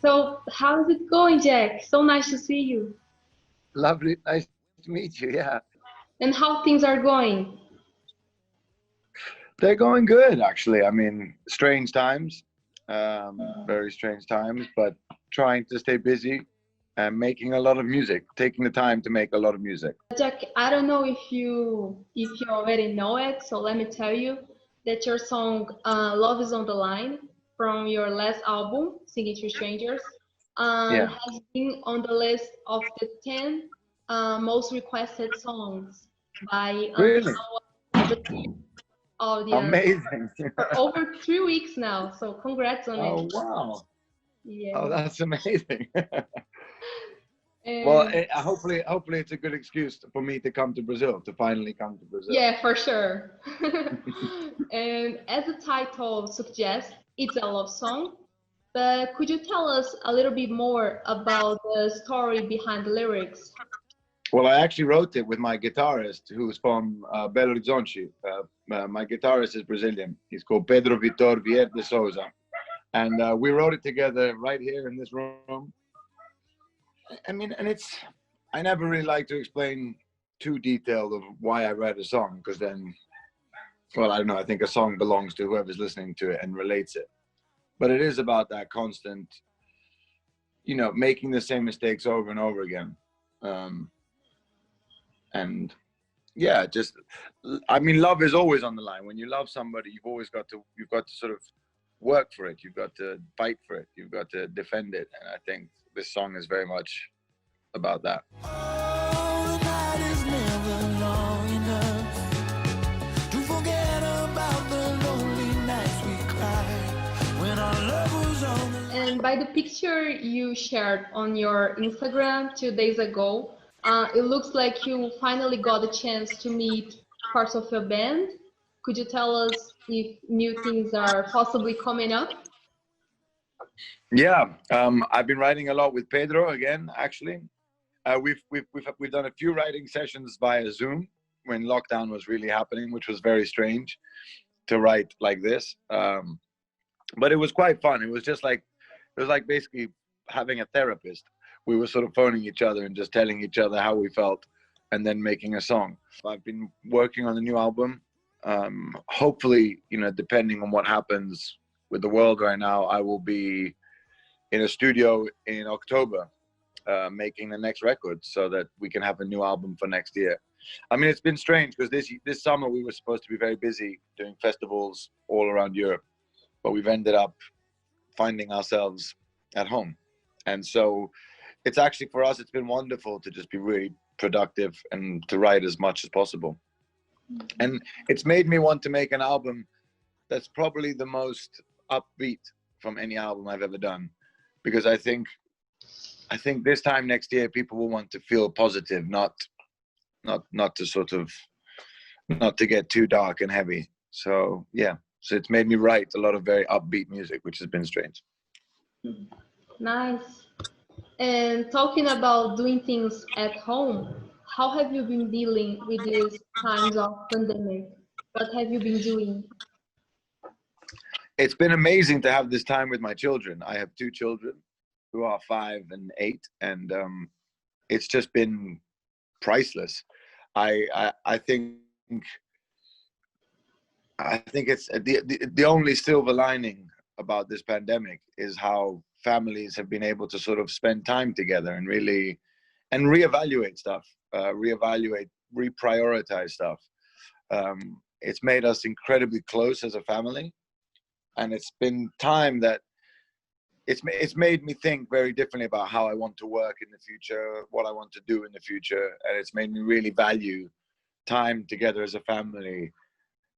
So how's it going, Jack? So nice to see you. Lovely, nice to meet you. Yeah, And how things are going? they're going good, actually. I mean, strange times, very strange times, but trying to stay busy and making a lot of music, taking the time to make a lot of music. Jack, I don't know if you already know it, so let me tell you that your song "Love Is on the Line" from your last album, "Singing to Strangers," Yeah, has been on the list of the 10 most requested songs by really Antena audience amazing. for over 3 weeks now. So congrats on it. Oh wow! Oh, Yeah. that's amazing. Well, And hopefully it's a good excuse for me to come to Brazil, to finally come to Brazil. yeah, for sure. And as the title suggests, it's a love song. But could you tell us a little bit more about the story behind the lyrics? Well, I actually wrote it with my guitarist, who's from Belo Horizonte. My guitarist is Brazilian. He's called Pedro Vitor Vieira de Souza, and we wrote it together right here in this room. I mean, and I never really like to explain too detailed of why I write a song, because then, well, I don't know, I think a song belongs to whoever's listening to it and relates it. But it is about that constant, making the same mistakes over and over again. And yeah, I mean, love is always on the line. When you love somebody, you've got to sort of work for it. You've got to fight for it. You've got to defend it. And I think this song is very much about that. Oh, the night is never long enough to forget about the lonely nights we cried when our love was on the line. And by the picture you shared on your Instagram 2 days ago, it looks like you finally got a chance to meet parts of your band. Could you tell us if new things are possibly coming up? Yeah, I've been writing a lot with Pedro again. Actually, we've done a few writing sessions via Zoom when lockdown was really happening, which was very strange to write like this. But it was quite fun. It was like basically having a therapist. We were sort of phoning each other and just telling each other how we felt, and then making a song. I've been working on the new album. Hopefully, depending on what happens with the world right now, I will be in a studio in October, making the next record so that we can have a new album for next year. I mean, it's been strange because this summer we were supposed to be very busy doing festivals all around Europe, but we've ended up finding ourselves at home. And so it's actually, for us, it's been wonderful to just be really productive and to write as much as possible. And it's made me want to make an album that's probably the most upbeat from any album I've ever done, because I think this time next year people will want to feel positive, not to get too dark and heavy. So yeah, so it's made me write a lot of very upbeat music, which has been strange. Nice. And talking about doing things at home, how have you been dealing with these times of pandemic? What have you been doing? It's been amazing to have this time with my children. I have 2 children who are 5 and 8, and it's just been priceless. I think it's the only silver lining about this pandemic is how families have been able to sort of spend time together and really reevaluate stuff, reprioritize stuff. It's made us incredibly close as a family, and it's been time that it's made me think very differently about how I want to work in the future, what I want to do in the future, and it's made me really value time together as a family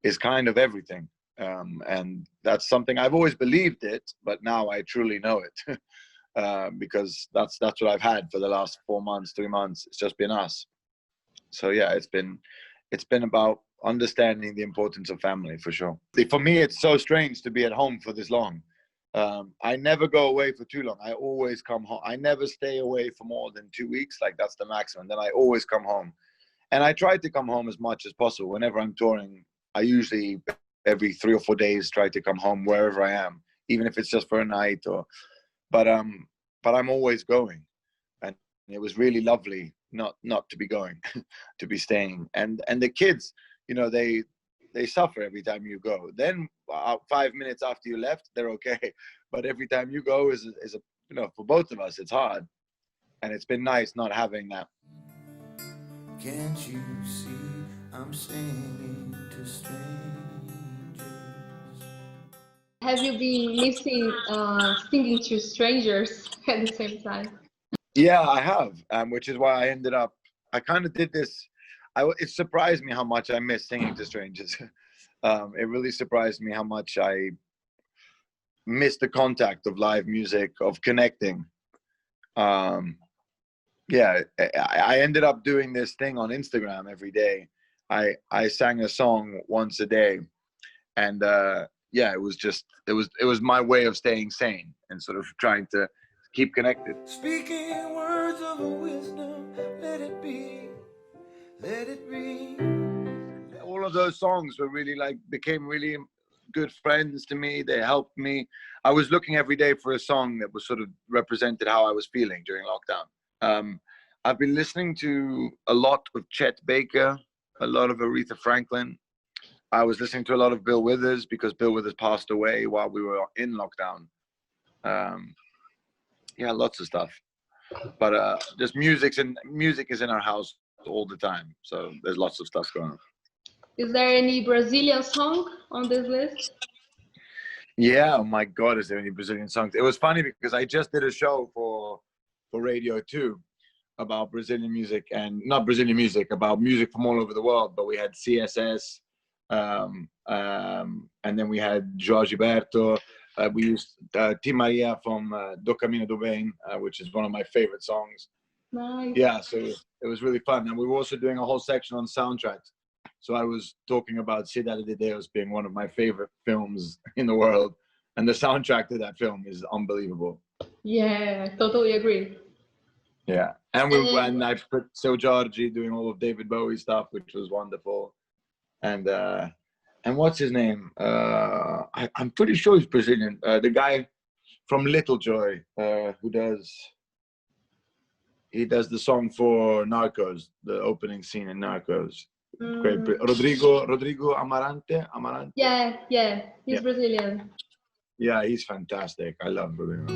is kind of everything. And that's something I've always believed it, but now I truly know it. Because that's what I've had for the last 4 months, 3 months. It's just been us. So yeah, it's been about understanding the importance of family, for sure. For me, it's so strange to be at home for this long. I never go away for too long. I always come home. I never stay away for more than 2 weeks. Like, that's the maximum. Then I always come home. And I try to come home as much as possible. Whenever I'm touring, I usually every 3 or 4 days try to come home wherever I am, even if it's just for a night. But but I'm always going. And it was really lovely not to be going, to be staying. And the kids, you know, they suffer every time you go. Then 5 minutes after you left, they're okay. But every time you go is a, you know, for both of us, it's hard. And it's been nice not having that. Can't you see I'm singing to strangers? Have you been missing singing to strangers at the same time? Yeah, I have, which is why I ended up, I kind of did this. It surprised me how much I miss singing to strangers. It really surprised me how much I miss the contact of live music, of connecting. Yeah, I ended up doing this thing on Instagram every day. I sang a song once a day, and yeah, it was my way of staying sane and sort of trying to keep connected. Speaking words of wisdom, let it be, let it be. All of those songs were really became really good friends to me. They helped me. I was looking every day for a song that was sort of represented how I was feeling during lockdown. I've been listening to a lot of Chet Baker, a lot of Aretha Franklin. I was listening to a lot of Bill Withers because Bill Withers passed away while we were in lockdown. Yeah, lots of stuff. But just music is in our house all the time. So there's lots of stuff going on. Is there any Brazilian song on this list? Yeah, oh my God, is there any Brazilian songs? It was funny because I just did a show for Radio 2 about Brazilian music, and not Brazilian music, about music from all over the world. But we had CSS, and then we had Jorge Gilberto. We used Tim Maria from Do Caminho do Bem, which is one of my favorite songs. Nice. Yeah, so it was really fun. And we were also doing a whole section on soundtracks. So I was talking about Cidade de Deus being one of my favorite films in the world. And the soundtrack to that film is unbelievable. Yeah, totally agree. Yeah. And I put Seu Jorge doing all of David Bowie stuff, which was wonderful. And what's his name? I'm pretty sure he's Brazilian. The guy from Little Joy, who does the song for Narcos, the opening scene in Narcos. Great. Rodrigo Amarante. Yeah, he's Brazilian. Yeah, he's fantastic. I love Rodrigo.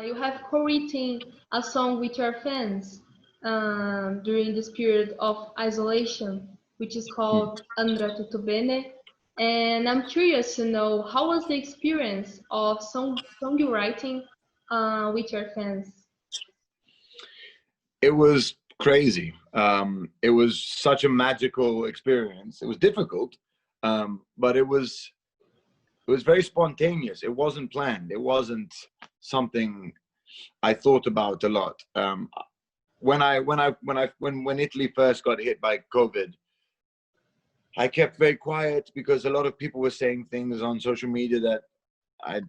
You have co-written a song with your fans during this period of isolation, which is called Andra Tutto Bene. And I'm curious to know, how was the experience of songwriting with your fans? It was crazy. It was such a magical experience. It was difficult, but it was very spontaneous. It wasn't planned. It wasn't something I thought about a lot. When Italy first got hit by COVID, I kept very quiet because a lot of people were saying things on social media that I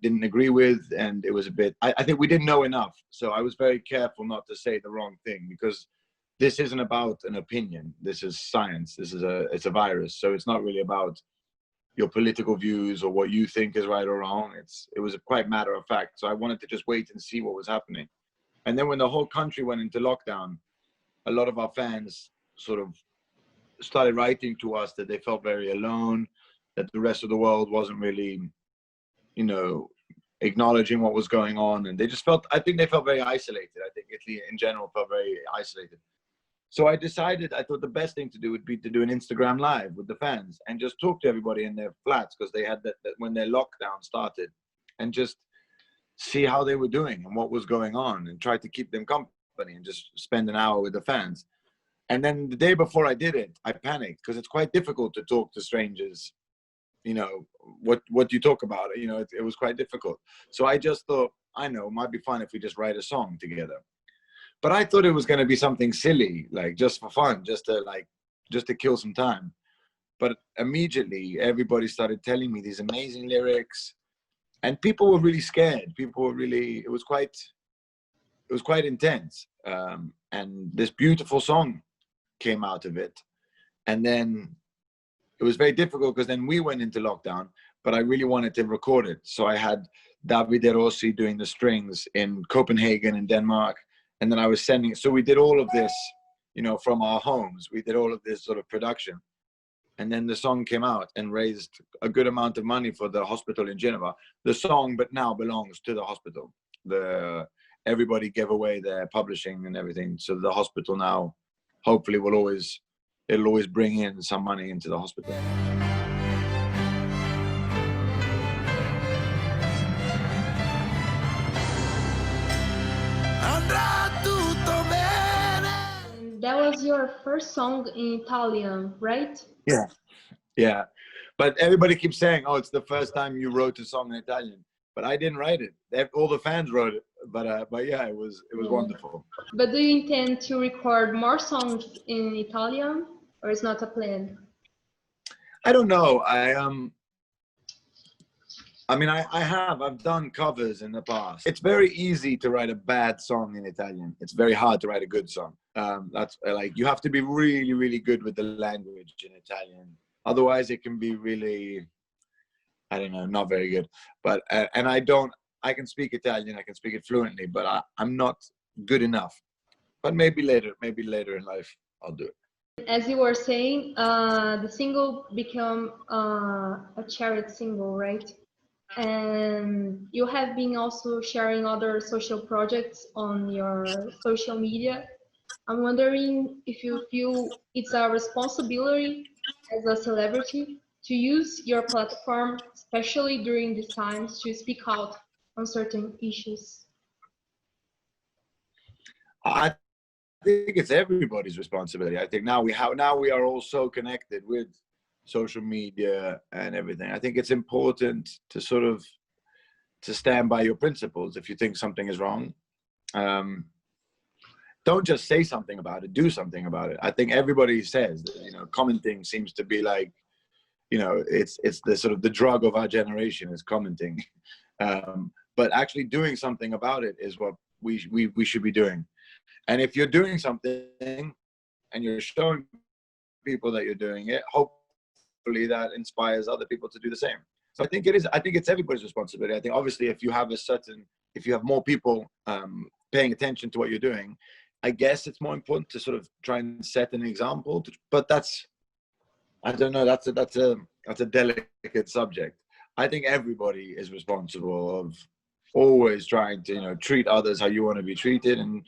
didn't agree with, and it was a bit, I think we didn't know enough. So I was very careful not to say the wrong thing, because this isn't about an opinion. This is science. It's a virus. So it's not really about your political views or what you think is right or wrong. It was a quite matter of fact. So I wanted to just wait and see what was happening. And then when the whole country went into lockdown, a lot of our fans sort of started writing to us that they felt very alone, that the rest of the world wasn't really, you know, acknowledging what was going on. And they just I think they felt very isolated. I think Italy in general felt very isolated. So I thought the best thing to do would be to do an Instagram live with the fans and just talk to everybody in their flats, because they had that when their lockdown started, and just see how they were doing and what was going on, and try to keep them company and just spend an hour with the fans. And then the day before I did it, I panicked, because it's quite difficult to talk to strangers. You know, what do you talk about? You know, it was quite difficult. So I just thought, I know, it might be fun if we just write a song together. But I thought it was going to be something silly, like just for fun, just to kill some time. But immediately everybody started telling me these amazing lyrics, and people were really scared. It it was quite intense. And this beautiful song came out of it. And then it was very difficult because then we went into lockdown, but I really wanted to record it. So I had Davide Rossi doing the strings in Copenhagen in Denmark. And then I was sending, so we did all of this, you know, from our homes. We did all of this sort of production. And then the song came out and raised a good amount of money for the hospital in Geneva. The song, but now belongs to the hospital. Everybody gave away their publishing and everything. So the hospital now, hopefully it'll always bring in some money into the hospital. That was your first song in Italian, right? Yeah. But everybody keeps saying, oh, it's the first time you wrote a song in Italian. But I didn't write it. All the fans wrote it. But yeah, it was wonderful. But do you intend to record more songs in Italian, or is not a plan? I don't know. I mean, I've done covers in the past. It's very easy to write a bad song in Italian. It's very hard to write a good song. That's like, you have to be really, really good with the language in Italian. Otherwise it can be really, I don't know, not very good. But, and I can speak Italian, I can speak it fluently, but I'm not good enough. But maybe later in life, I'll do it. As you were saying, the single became a charity single, right? And you have been also sharing other social projects on your social media. I'm wondering if you feel it's a responsibility as a celebrity to use your platform, especially during these times, to speak out on certain issues. I think it's everybody's responsibility. I think now we are all so connected with social media and everything. I think it's important to sort of to stand by your principles. If you think something is wrong, don't just say something about it, do something about it. I think everybody says that, you know, commenting seems to be like, you know, it's the sort of the drug of our generation is commenting. But actually doing something about it is what we should be doing. And if you're doing something and you're showing people that you're doing it, hopefully that inspires other people to do the same. So I think it's everybody's responsibility. I think obviously if you have more people paying attention to what you're doing, I guess it's more important to sort of try and set an example. But I don't know, that's a delicate subject. I think everybody is responsible of always trying to, you know, treat others how you want to be treated and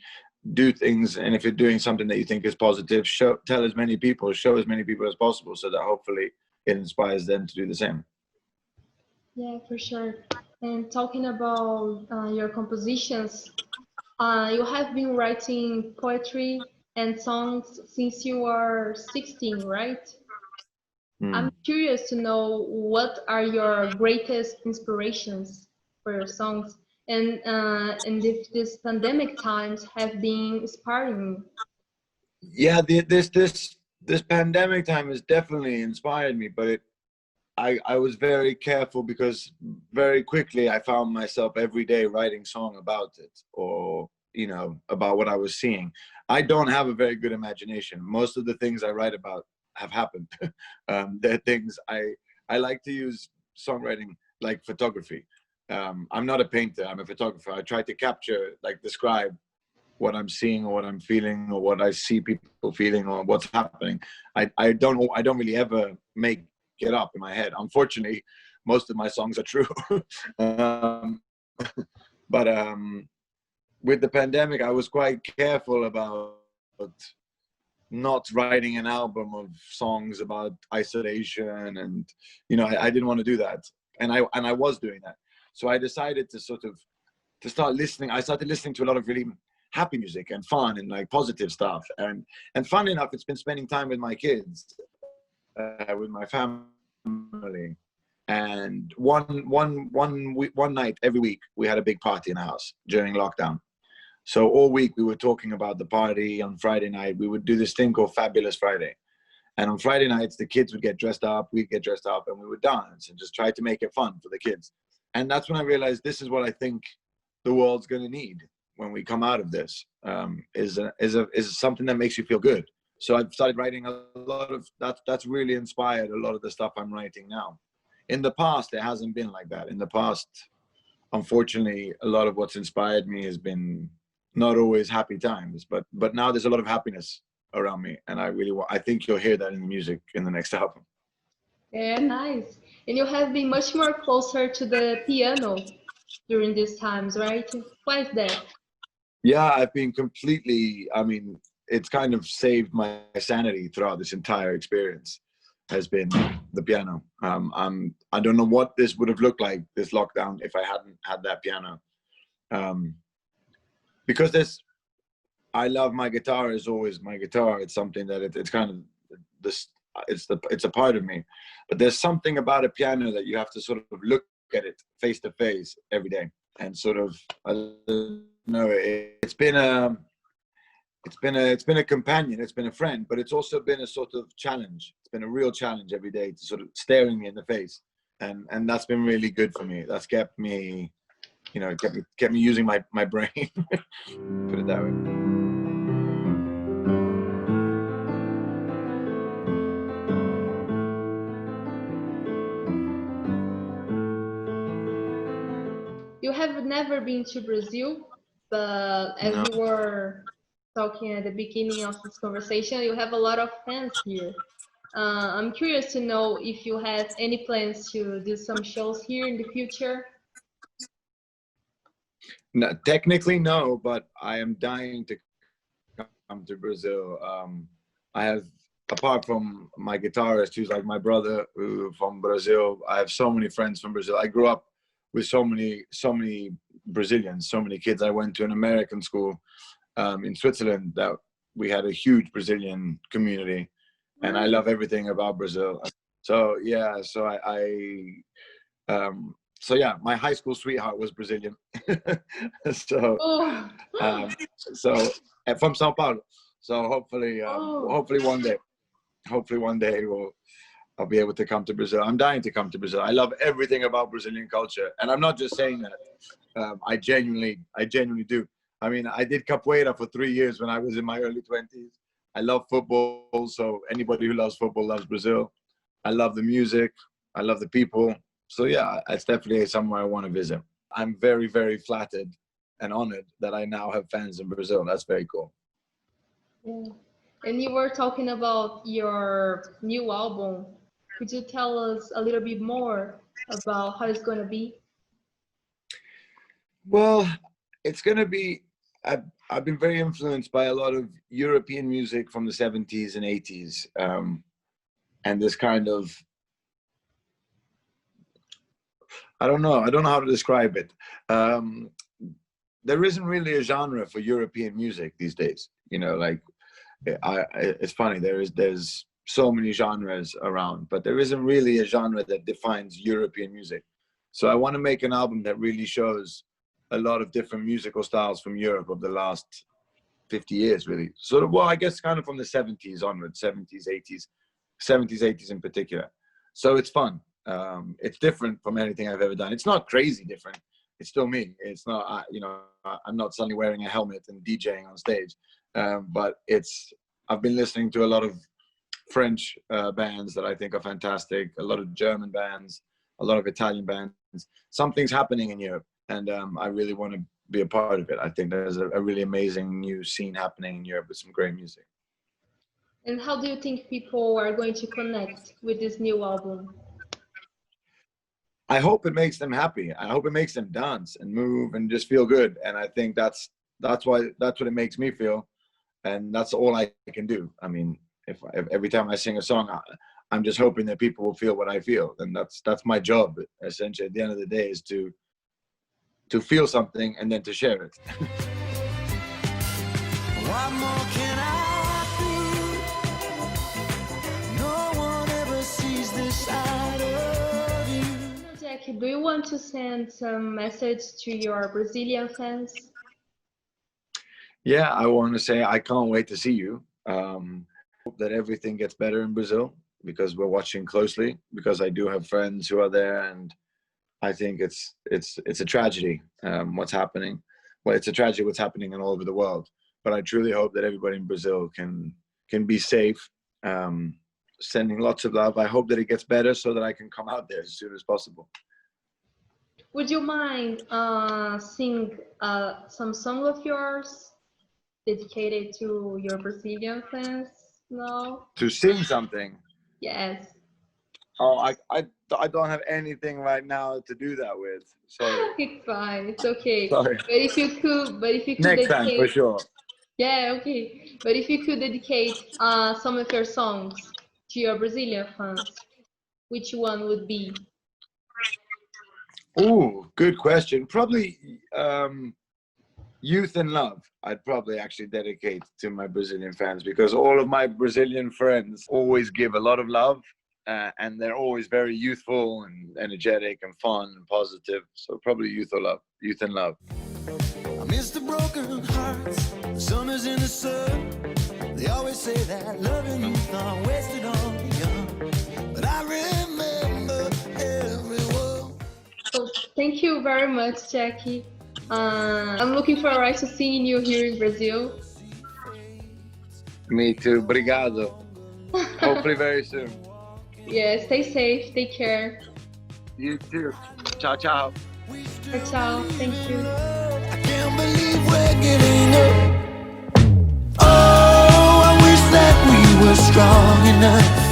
do things. And if you're doing something that you think is positive, show as many people as possible, so that hopefully it inspires them to do the same. Yeah, for sure. And talking about your compositions, you have been writing poetry and songs since you were 16, right? I'm curious to know what are your greatest inspirations for your songs, and if these pandemic times have been inspiring. Yeah, this pandemic time has definitely inspired me, but I was very careful because very quickly I found myself every day writing song about it, or, you know, about what I was seeing. I don't have a very good imagination. Most of the things I write about have happened. They're things I like to use songwriting like photography. I'm not a painter, I'm a photographer. I try to capture, like describe what I'm seeing or what I'm feeling or what I see people feeling or what's happening. I don't really ever make it up in my head. Unfortunately, most of my songs are true. But with the pandemic, I was quite careful about not writing an album of songs about isolation, and, you know, I didn't want to do that, and I was doing that. So I decided to start listening. I started listening to a lot of really happy music and fun and like positive stuff, and fun enough, it's been spending time with my kids, with my family. And one night every week we had a big party in the house during lockdown. So all week we were talking about the party. On Friday night we would do this thing called Fabulous Friday, and on Friday nights the kids would get dressed up, we'd get dressed up, and we would dance and just try to make it fun for the kids. And that's when I realized this is what I think the world's going to need. when we come out of this is something that makes you feel good. So I've started writing a lot of that. That's really inspired a lot of the stuff I'm writing now. In the past, it hasn't been like that. In the past, unfortunately, a lot of what's inspired me has been not always happy times, but now there's a lot of happiness around me, and I think you'll hear that in the music in the next album. Yeah, nice. And you have been much more closer to the piano during these times, right? Why is that? Yeah, I've been completely, I mean, it's kind of saved my sanity throughout this entire experience, has been the piano. I don't know what this would have looked like, this lockdown, if I hadn't had that piano. Because I love my guitar, is always my guitar. It's something that it's kind of this, it's a part of me. But there's something about a piano that you have to sort of look at it face to face every day, and sort of, I don't know, it's been a companion, it's been a friend, but it's also been a sort of challenge. It's been a real challenge every day, to sort of staring me in the face, and that's been really good for me. That's kept me, you know, kept me using my brain. Put it that way. You have never been to Brazil, but as No. you were talking at the beginning of this conversation, you have a lot of fans here. I'm curious to know if you have any plans to do some shows here in the future. No, technically no, but I am dying to come to Brazil. I have, apart from my guitarist, who's like my brother, from Brazil, I have so many friends from Brazil. I grew up with so many Brazilians, so many kids. I went to an American school in Switzerland that we had a huge Brazilian community, and I love everything about Brazil. So yeah, so yeah, my high school sweetheart was Brazilian. So from Sao Paulo. So hopefully one day I'll be able to come to Brazil. I'm dying to come to Brazil. I love everything about Brazilian culture, and I'm not just saying that. I genuinely do. I mean, I did capoeira for 3 years when I was in my early 20s. I love football, so anybody who loves football loves Brazil. I love the music. I love the people. So yeah, it's definitely somewhere I want to visit. I'm very, very flattered and honored that I now have fans in Brazil. That's very cool. Yeah. And you were talking about your new album. Could you tell us a little bit more about how it's going to be? Well, it's going to be, I've been very influenced by a lot of European music from the 70s and 80s. And this kind of, I don't know how to describe it. There isn't really a genre for European music these days. You know, like, it's funny, there's so many genres around, but there isn't really a genre that defines European music. So I want to make an album that really shows a lot of different musical styles from Europe of the last 50 years, really. Sort of, well, I guess kind of from the 70s onwards, 70s, 80s in particular. So it's fun. It's different from anything I've ever done. It's not crazy different. It's still me. It's not, you know, I'm not suddenly wearing a helmet and DJing on stage. But I've been listening to a lot of French bands that I think are fantastic, a lot of German bands, a lot of Italian bands. Something's happening in Europe, and I really want to be a part of it. I think there's a really amazing new scene happening in Europe with some great music. And how do you think people are going to connect with this new album? I hope it makes them happy. I hope it makes them dance and move and just feel good. And I think that's what it makes me feel. And that's all I can do. I mean, if every time I sing a song, I'm just hoping that people will feel what I feel. And that's my job, essentially, at the end of the day, is to feel something and then to share it. What more can I do? No one ever sees this side of you. Jack, do you want to send some message to your Brazilian fans? Yeah, I want to say I can't wait to see you. Hope that everything gets better in Brazil, because we're watching closely, because I do have friends who are there, and I think it's a tragedy what's happening. well, it's a tragedy what's happening all over the world. But I truly hope that everybody in Brazil can be safe. Sending lots of love. I hope that it gets better so that I can come out there as soon as possible. Would you mind sing some song of yours dedicated to your Brazilian fans? No? To sing something? Yes. Oh, I don't have anything right now to do that with. Sorry. It's fine. It's okay. Sorry. But if you could Next dedicate, time for sure. Yeah, okay. But if you could dedicate some of your songs to your Brazilian fans, which one would be? Ooh, good question. Probably Youth and Love. I'd probably actually dedicate to my Brazilian fans, because all of my Brazilian friends always give a lot of love, and they're always very youthful and energetic and fun and positive. So probably Youth and Love. I miss the broken hearts, the summers in the sun. They always say that loving youth are wasted on the young, but I remember everyone. So thank you very much, Jackie. I'm looking forward to seeing you here in Brazil. Me too. Obrigado. Hopefully very soon. Yeah, stay safe. Take care. You too. Ciao, ciao. Ciao. Thank you. I can't believe we're getting up. Oh, I wish that we were strong enough